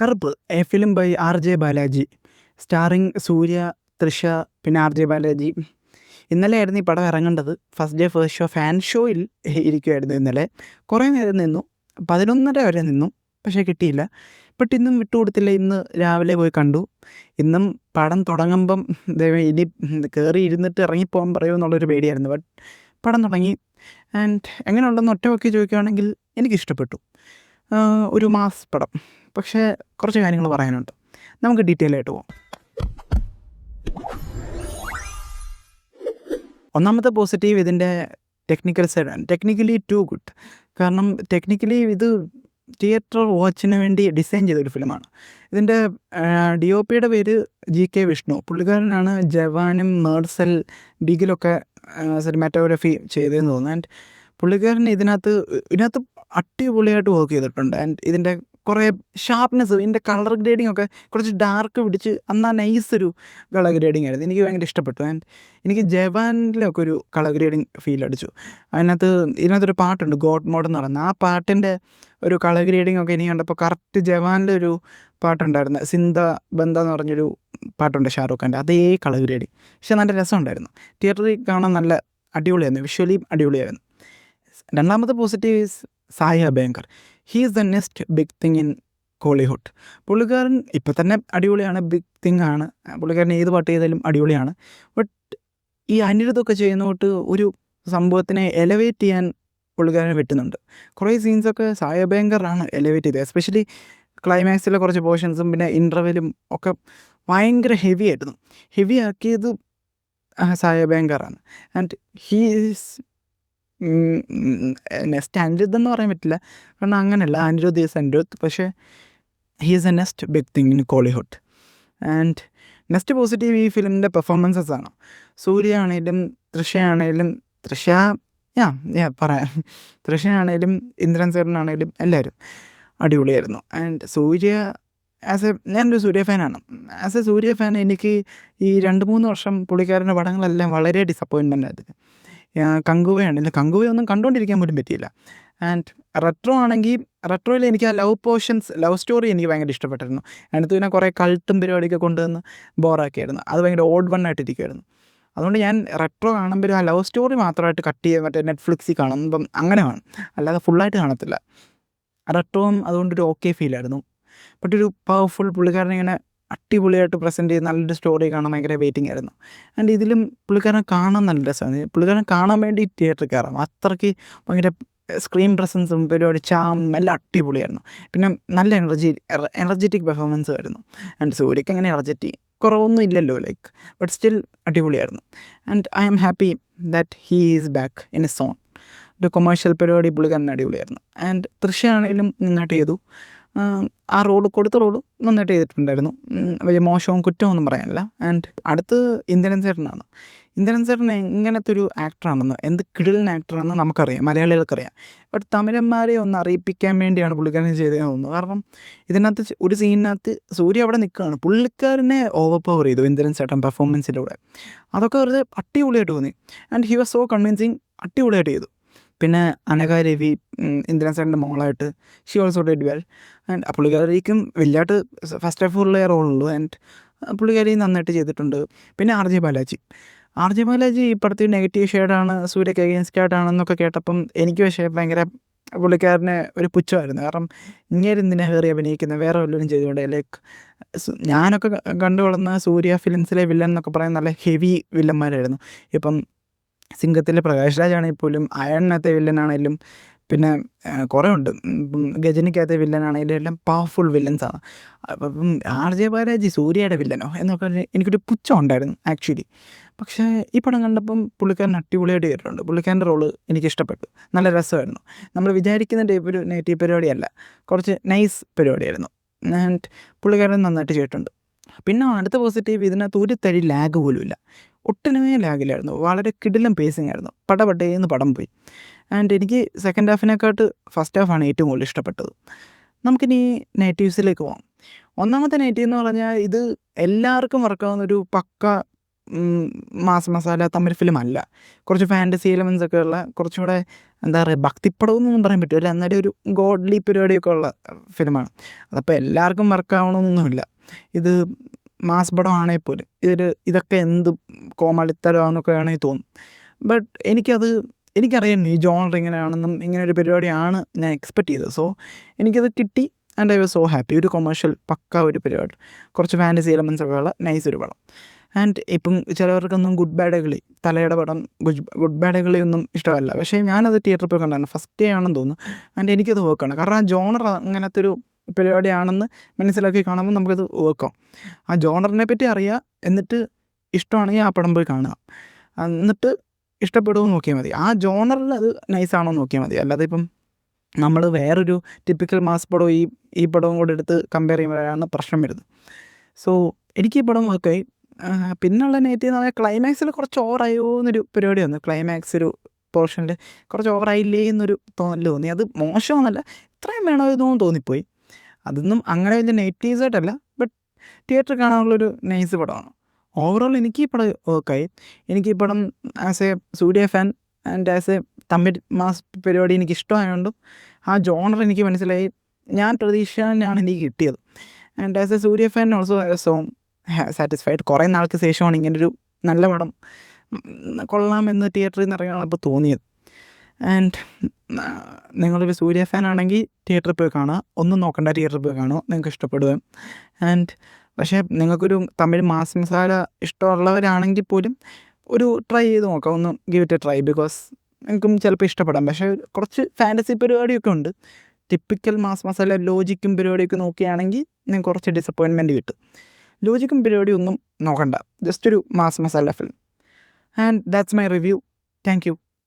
കറുപ്പ് a film by R J Balaji starring Suriya, Trisha, പിന്നെ R J Balaji. ഇന്നലെ ആയിരുന്നു ഈ പടം ഇറങ്ങേണ്ടത്. First day first show fan ഷോയിൽ ഇരിക്കുമായിരുന്നു ഇന്നലെ. കുറേ നേരം നിന്നു, 11:30 വരെ നിന്നു, പക്ഷേ കിട്ടിയില്ല. ബട്ട് ഇന്നും വിട്ടുകൊടുത്തില്ല. ഇന്ന് രാവിലെ പോയി കണ്ടു. ഇന്നും പടം തുടങ്ങുമ്പം ദൈവം ഇനി കയറി ഇരുന്നിട്ട് ഇറങ്ങിപ്പോകാൻ പറയുമോ എന്നുള്ളൊരു പേടിയായിരുന്നു. ബട്ട് പടം തുടങ്ങി. ആൻഡ് എങ്ങനെയുണ്ടെന്ന് ഒറ്റ വാക്കി ചോദിക്കുകയാണെങ്കിൽ എനിക്കിഷ്ടപ്പെട്ടു. ഒരു മാസ് പടം, പക്ഷേ കുറച്ച് കാര്യങ്ങൾ പറയാനുണ്ട്. നമുക്ക് ഡീറ്റെയിൽ ആയിട്ട് പോകാം. ഒന്നാമത്തെ പോസിറ്റീവ് ഇതിൻ്റെ ടെക്നിക്കൽ സൈഡാണ്. Technically too good. കാരണം ടെക്നിക്കലി ഇത് തിയേറ്റർ വാച്ചിന് വേണ്ടി ഡിസൈൻ ചെയ്തൊരു ഫിലിമാണ്. ഇതിൻ്റെ DOPയുടെ പേര് GK വിഷ്ണു. പുള്ളിക്കാരനാണ് ജവാനും മേഴ്സൽ, ബിഗിലൊക്കെ സിനിമാറ്റോഗ്രാഫി ചെയ്തതെന്ന് തോന്നുന്നു. ആൻഡ് പുള്ളിക്കാരൻ ഇതിനകത്ത് അടിപൊളിയായിട്ട് വർക്ക് ചെയ്തിട്ടുണ്ട്. ആൻഡ് ഇതിൻ്റെ കുറേ ഷാർപ്നെസ്, ഇതിൻ്റെ കളർ ഗ്രേഡിംഗ് ഒക്കെ കുറച്ച് ഡാർക്ക് പിടിച്ച് നൈസൊരു കളർ ഗ്രേഡിംഗ് ആയിരുന്നു. എനിക്ക് ഭയങ്കര ഇഷ്ടപ്പെട്ടു. ആൻഡ് എനിക്ക് ജവാനിലൊക്കെ ഒരു കളർ ഗ്രേഡിങ് ഫീൽ അടിച്ചു. ഇതിനകത്തൊരു പാട്ടുണ്ട്, ഗോഡ് മോഡ് എന്ന് പറയുന്നത്. ആ പാട്ടിൻ്റെ ഒരു കളർ ഗ്രേഡിംഗ് ഒക്കെ എനിക്ക് കണ്ടപ്പോൾ കറക്റ്റ് ജവാനിലൊരു പാട്ടുണ്ടായിരുന്നു, സിന്ദ ബന്ദ എന്ന് പറഞ്ഞൊരു പാട്ടുണ്ട് ഷാറൂഖ് ഖാൻ്റെ, അതേ കളർ ഗ്രേഡിങ്. പക്ഷെ നല്ല രസമുണ്ടായിരുന്നു. തിയേറ്ററിൽ കാണാൻ നല്ല അടിപൊളിയായിരുന്നു, വിഷ്വലി അടിപൊളിയായിരുന്നു. രണ്ടാമത്തെ positive is Sai Abhyankar. He is the next big thing in Kollywood. പുള്ളിക്കാരൻ ഇപ്പം തന്നെ അടിപൊളിയാണ്, ബിഗ് തിങ് ആണ്. പുള്ളിക്കാരൻ ഏത് പാട്ട് ചെയ്താലും അടിപൊളിയാണ്. ബട്ട് ഈ അനിരുദ്ധമൊക്കെ ചെയ്യുന്ന തൊട്ട് ഒരു സംഭവത്തിനെ എലവേറ്റ് ചെയ്യാൻ പുള്ളിക്കാരനെ പറ്റുന്നുണ്ട്. കുറേ സീൻസൊക്കെ സായി അഭ്യങ്കറാണ് എലവേറ്റ് ചെയ്തത്. എസ്പെഷ്യലി ക്ലൈമാക്സിലെ കുറച്ച് പോർഷൻസും പിന്നെ ഇൻ്റർവെലും ഒക്കെ ഭയങ്കര ഹെവി ആയിരുന്നു. ഹെവി ആക്കിയത് സായി അഭ്യങ്കറാണ്. And he is next Anirudh എന്ന് പറയാൻ പറ്റില്ല, കാരണം അങ്ങനെയല്ല, അനിരുദ്ധ് ഈസ് അനിരുദ്ധ്. പക്ഷേ he is a next big thing in Kollywood. And next positive ഈ ഫിലിമിൻ്റെ പെർഫോമൻസസ് ആണ്. സൂര്യ ആണേലും തൃഷയാണേലും ഇന്ദ്രൻ സേറിനാണേലും എല്ലാവരും അടിപൊളിയായിരുന്നു. ആൻഡ് സൂര്യ ഞാനൊരു സൂര്യ ഫാനാണ്. ആസ് എ സൂര്യ ഫാൻ എനിക്ക് ഈ 2-3 വർഷം പുള്ളിക്കാരൻ്റെ പടങ്ങളെല്ലാം വളരെ ഡിസപ്പോയിൻമെൻ്റ് ആയിരുന്നു. കങ്കുവയൊന്നും കണ്ടുകൊണ്ടിരിക്കാൻ പോലും പറ്റിയില്ല. ആൻഡ് റെട്രോയിൽ എനിക്ക് ആ ലവ് സ്റ്റോറി എനിക്ക് ഭയങ്കര ഇഷ്ടപ്പെട്ടിരുന്നു. അതിനകത്ത് പിന്നെ കുറേ കൾട്ടും പരിപാടിയൊക്കെ കൊണ്ടുവന്ന് ബോറാക്കിയായിരുന്നു. അത് ഭയങ്കര ഓഡ് വണ്ണായിട്ടിരിക്കുമായിരുന്നു. അതുകൊണ്ട് ഞാൻ റെട്രോ കാണുമ്പോൾ ആ ലവ് സ്റ്റോറി മാത്രമായിട്ട് കട്ട് ചെയ്യുക, മറ്റേ നെറ്റ്ഫ്ലിക്സിൽ കാണുമ്പം അങ്ങനെ കാണും, അല്ലാതെ ഫുള്ളായിട്ട് കാണത്തില്ല. റെട്രോവും അതുകൊണ്ടൊരു ഓക്കെ ഫീലായിരുന്നു. ബട്ട് ഒരു പവർഫുൾ പുള്ളിക്കാരനെ ഇങ്ങനെ അടിപൊളിയായിട്ട് പ്രസൻറ്റ് ചെയ്ത് നല്ലൊരു സ്റ്റോറി കാണാൻ ഭയങ്കര വെയിറ്റിംഗ് ആയിരുന്നു. ആൻഡ് ഇതിലും പുള്ളിക്കാരനെ കാണാൻ നല്ല രസമാണ്. പുള്ളിക്കാരൻ കാണാൻ വേണ്ടി തിയേറ്ററിൽ കയറാം, അത്രയ്ക്ക് ഭയങ്കര സ്ക്രീൻ പ്രസൻസും പരിപാടി എല്ലാം അടിപൊളിയായിരുന്നു. പിന്നെ നല്ല എനർജറ്റിക് പെർഫോമൻസ് ആയിരുന്നു. ആൻഡ് സൂര്യക്ക് അങ്ങനെ എനർജറ്റി കുറവൊന്നും ഇല്ലല്ലോ, ബട്ട് സ്റ്റിൽ അടിപൊളിയായിരുന്നു. And I am happy that he is back in a zone. ഒരു കൊമേഴ്ഷ്യൽ പരിപാടി പുള്ളിക്കാരൻ അടിപൊളിയായിരുന്നു. ആൻഡ് തൃശ്ശയാണെങ്കിലും നന്നായിട്ട് ചെയ്തു. ആ കൊടുത്ത റോള് നന്നായിട്ട് ചെയ്തിട്ടുണ്ടായിരുന്നു. വലിയ മോശവും കുറ്റമൊന്നും പറയാനില്ല. ആൻഡ് അടുത്ത് ഇന്ദ്രൻ ചേട്ടനാണ്. ഇന്ദ്രൻ ചേട്ടൻ എങ്ങനത്തെ ഒരു ആക്ടറാണെന്ന്, എന്ത് കിടിലൻ ആക്ടറാണെന്ന് നമുക്കറിയാം, മലയാളികൾക്കറിയാം. ബട്ട് തമിഴന്മാരെ ഒന്ന് അറിയിപ്പിക്കാൻ വേണ്ടിയാണ് പുള്ളിക്കാരൻ ചെയ്തതെന്ന് തോന്നുന്നു. കാരണം ഇതിനകത്ത് ഒരു സീനിനകത്ത് സൂര്യ അവിടെ നിൽക്കുകയാണ്, പുള്ളിക്കാരനെ ഓവർ പവർ ചെയ്തു ഇന്ദ്രൻ ചേട്ടൻ പെർഫോമൻസിലൂടെ. അതൊക്കെ വെറുതെ അടിപൊളിയായിട്ട് തോന്നി. And he was so convincing, അടിപൊളിയായിട്ട് ചെയ്തു. പിന്നെ അനഘ രവി ഇന്ദ്രൻ ചേട്ടൻ്റെ മോളായിട്ട് she also did well. And പുള്ളിക്കാരിക്കും വലിയതായിട്ട് ഫസ്റ്റ് ഹാഫ് ഫുള്ളേ റോളുള്ളൂ. ആൻഡ് പുള്ളിക്കാരി നന്നായിട്ട് ചെയ്തിട്ടുണ്ട്. പിന്നെ ആർ ജെ ബാലാജി ഈ പടത്തിൽ നെഗറ്റീവ് ഷെയ്ഡാണ്, സൂര്യക്ക് അഗെയിൻസ്റ്റ് ആയിട്ടാണെന്നൊക്കെ കേട്ടപ്പം എനിക്ക് പക്ഷേ ഭയങ്കര പുള്ളിക്കാരനെ ഒരു പുച്ഛമായിരുന്നു. കാരണം ഇങ്ങേരെന്തിനാ കയറി അഭിനയിക്കുന്നത്, വേറെ വല്ലവരും ചെയ്തുകൊണ്ട്. ഞാനൊക്കെ കണ്ടു വളർന്ന സൂര്യ ഫിലിംസിലെ വില്ലൻ എന്നൊക്കെ പറയാൻ നല്ല ഹെവി വില്ലന്മാരായിരുന്നു. ഇപ്പം സിംഗത്തിലെ പ്രകാശ് രാജാണെങ്കിൽ പോലും, അയണിനകത്തെ വില്ലനാണെങ്കിലും, പിന്നെ കുറേ ഉണ്ട്, ഗജനിക്കകത്തെ വില്ലനാണെങ്കിലും എല്ലാം പവർഫുൾ വില്ലൻസാണ്. അപ്പം ആർ ജെ ബാലാജി സൂര്യയുടെ വില്ലനോ എന്നൊക്കെ എനിക്കൊരു പുച്ഛം ഉണ്ടായിരുന്നു ആക്ച്വലി. പക്ഷേ ഈ പടം കണ്ടപ്പം പുള്ളിക്കാരൻ അടിപൊളിയായിട്ട് ചെയ്തിട്ടുണ്ട്. പുള്ളിക്കാരൻ്റെ റോള് എനിക്കിഷ്ടപ്പെട്ടു, നല്ല രസമായിരുന്നു. നമ്മൾ വിചാരിക്കുന്ന ടൈപ്പ് ഒരു നെഗറ്റീവ് പരിപാടിയല്ല, കുറച്ച് നൈസ് പരിപാടിയായിരുന്നു. ആൻഡ് പുള്ളിക്കാരൻ നന്നായിട്ട് ചെയ്തിട്ടുണ്ട്. പിന്നെ അടുത്ത പോസിറ്റീവ്, ഇതിനകത്ത് ഒരു തരി ലാഗ് പോലും ഇല്ല, ഒട്ടുമേ ലാഗിലായിരുന്നു. വളരെ കിടിലം പേസിങ് ആയിരുന്നു. പടപടേന്ന് പടം പോയി. ആൻഡ് എനിക്ക് സെക്കൻഡ് ഹാഫിനെക്കാട്ട് ഫസ്റ്റ് ഹാഫാണ് ഏറ്റവും കൂടുതൽ ഇഷ്ടപ്പെട്ടത്. നമുക്കിനി നെഗറ്റീവ്സിലേക്ക് പോകാം. ഒന്നാമത്തെ നെഗറ്റീവ് എന്ന് പറഞ്ഞാൽ, ഇത് എല്ലാവർക്കും വർക്കാവുന്നൊരു പക്ക മാസ് മസാല തമിഴ് ഫിലിമല്ല. കുറച്ച് ഫാൻറ്റസി എലമെൻസ് ഒക്കെ ഉള്ള കുറച്ചുകൂടെ എന്താ പറയുക ഭക്തിപ്പടം എന്നൊന്നും പറയാൻ പറ്റില്ല, എന്നാലും ഒരു ഗോഡ്ലി പരിപാടിയൊക്കെ ഉള്ള ഫിലിമാണ്. അതപ്പോൾ എല്ലാവർക്കും വർക്കാവണമെന്നൊന്നുമില്ല. ഇത് മാസ് പടം ആണെങ്കിൽ പോലും ഇതൊക്കെ എന്ത് കോമാളിത്തരമാണെന്നൊക്കെ വേണമെങ്കിൽ തോന്നും. ബട്ട് എനിക്കറിയാം ഈ ജോണർ ഇങ്ങനെയാണെന്നും ഇങ്ങനെ ഒരു പരിപാടിയാണ് ഞാൻ എക്സ്പെക്റ്റ് ചെയ്തത്. സോ എനിക്കത് കിട്ടി and I was so happy. ഒരു കൊമേഴ്ഷ്യൽ പക്ക ഒരു പരിപാടി, കുറച്ച് ഫാൻറ്റസി എലമെൻസ് ഒക്കെ ഉള്ള നൈസ് ഒരു പടം. ആൻഡ് ഇപ്പം ചിലവർക്കൊന്നും ഗുഡ് ബാഡ് കളി, തലയുടെ പടം ഗുഡ് ബാഡ് കളി ഒന്നും ഇഷ്ടമല്ല. പക്ഷേ ഞാനത് തിയേറ്ററിൽ പോയി കണ്ടായിരുന്നു, ഫസ്റ്റ് ഡേ ആണെന്ന് തോന്നുന്നു. ആൻഡ് എനിക്കത് വർക്കാണ്, കാരണം ആ ജോണർ അങ്ങനത്തെ ഒരു പരിപാടിയാണെന്ന് മനസ്സിലാക്കി കാണുമ്പോൾ നമുക്കത് വർക്കാവും. ആ ജോണറിനെ പറ്റി അറിയാം, എന്നിട്ട് ഇഷ്ടമാണെങ്കിൽ ആ പടം പോയി കാണുക, എന്നിട്ട് ഇഷ്ടപ്പെടുമെന്ന് നോക്കിയാൽ മതി. ആ ജോണറിൽ അത് നൈസാണോ നോക്കിയാൽ മതി. അല്ലാതെ ഇപ്പം നമ്മൾ വേറൊരു ടിപ്പിക്കൽ മാസ് പടവും ഈ പടവും കൂടെ എടുത്ത് കമ്പയർ ചെയ്യുമ്പോഴാണ് പ്രശ്നം വരുന്നത്. സോ എനിക്ക് ഈ പടം വർക്കായി. പിന്നുള്ള നെഗറ്റീവ് എന്ന് പറഞ്ഞാൽ ക്ലൈമാക്സിൽ കുറച്ച് ഓവറായോ എന്നൊരു പരിപാടി വന്നു. ക്ലൈമാക്സ് ഒരു പോർഷനിൽ കുറച്ച് ഓവറായില്ലേ എന്നൊരു തോന്നൽ തോന്നി. അത് മോശമൊന്നുമല്ല, ഇത്രയും വേണമായിരുന്നു തോന്നിപ്പോയി. അതൊന്നും അങ്ങനെ വലിയ നെഗറ്റീവ്സ് ആയിട്ടല്ല, ബട്ട് തിയേറ്ററിൽ കാണാനുള്ളൊരു നൈസ് പടമാണ്. ഓവറോൾ എനിക്ക് ഈ പടം വർക്കായി. എനിക്ക് ഈ പടം as A Surya fan and as A Tamil mass പരിപാടി എനിക്ക് ഇഷ്ടമായതുകൊണ്ടും ആ ജോണർ എനിക്ക് മനസ്സിലായി. ഞാൻ പ്രതീക്ഷയാണ് എനിക്ക് കിട്ടിയത്. And as A Surya fan also so satisfied. കുറേ നാൾക്ക് ശേഷമാണ് ഇങ്ങനൊരു നല്ല പടം കൊള്ളാമെന്ന് തിയേറ്ററിൽ നിന്ന് ഇറങ്ങാനപ്പോൾ തോന്നിയത്. ആൻഡ് നിങ്ങളൊരു സൂര്യ ഫാൻ ആണെങ്കിൽ തിയേറ്ററിൽ പോയി കാണുക, ഒന്നും നോക്കണ്ട, തിയേറ്ററിൽ പോയി കാണുക, നിങ്ങൾക്ക് ഇഷ്ടപ്പെടുകയും. ആൻഡ് പക്ഷേ നിങ്ങൾക്കൊരു തമിഴ് മാസ് മസാല ഇഷ്ടമുള്ളവരാണെങ്കിൽ പോലും ഒരു ട്രൈ ചെയ്ത് നോക്കാം, ഒന്ന് give it A try. Because നിങ്ങൾക്കും ചിലപ്പോൾ ഇഷ്ടപ്പെടാം. പക്ഷേ കുറച്ച് ഫാൻറ്റസി പരിപാടിയൊക്കെ ഉണ്ട്. ടിപ്പിക്കൽ മാസ് മസാല ലോജിക്കും പരിപാടിയൊക്കെ നോക്കുകയാണെങ്കിൽ നിങ്ങൾക്ക് കുറച്ച് ഡിസപ്പോയിൻമെൻറ്റ് കിട്ടും. ലോജിക്കും പരിപാടി ഒന്നും നോക്കണ്ട, ജസ്റ്റ് ഒരു mass masala film. And that's my review. Thank you.